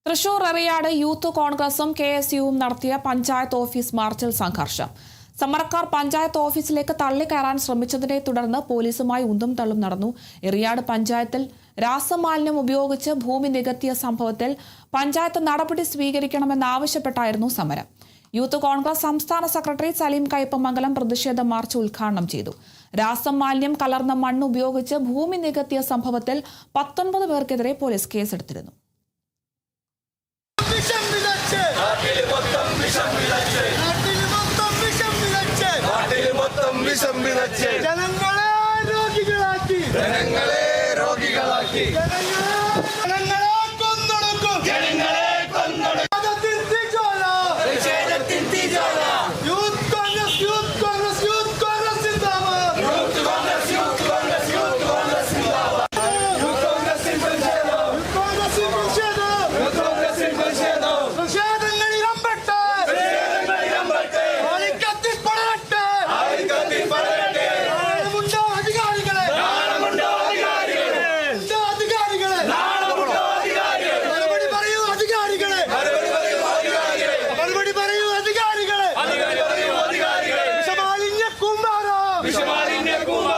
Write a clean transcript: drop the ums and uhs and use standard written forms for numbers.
Thrissur Eriyad youth കോൺഗ്രസും കെഎസ്യുവും നടത്തിയ panchayat office മാർച്ചിൽ സംഘർഷം. സമരക്കാർ പഞ്ചായത്ത് ഓഫീസിലേക്ക് തള്ളിക്കയറാൻ ശ്രമിച്ചതിനെ തുടർന്ന് പോലീസുമായി ഉന്തും തള്ളും നടന്നു. എറിയാട് പഞ്ചായത്തിൽ രാസമാലിന്യം ഉപയോഗിച്ച് ഭൂമി നികത്തിയ സംഭവത്തിൽ പഞ്ചായത്ത് നടപടി സ്വീകരിക്കണമെന്നാവശ്യപ്പെട്ടായിരുന്നു സമരം. യൂത്ത് കോൺഗ്രസ് സംസ്ഥാന സെക്രട്ടറി സലീം കയ്പമംഗലം പ്രതിഷേധ മാർച്ച് ഉദ്ഘാടനം ചെയ്തു. രാസമാലിന്യം കലർന്ന മണ്ണ് ഉപയോഗിച്ച് ഭൂമി നികത്തിയ സംഭവത്തിൽ 19 പേർക്കെതിരെ പോലീസ് കേസെടുത്തിരുന്നു.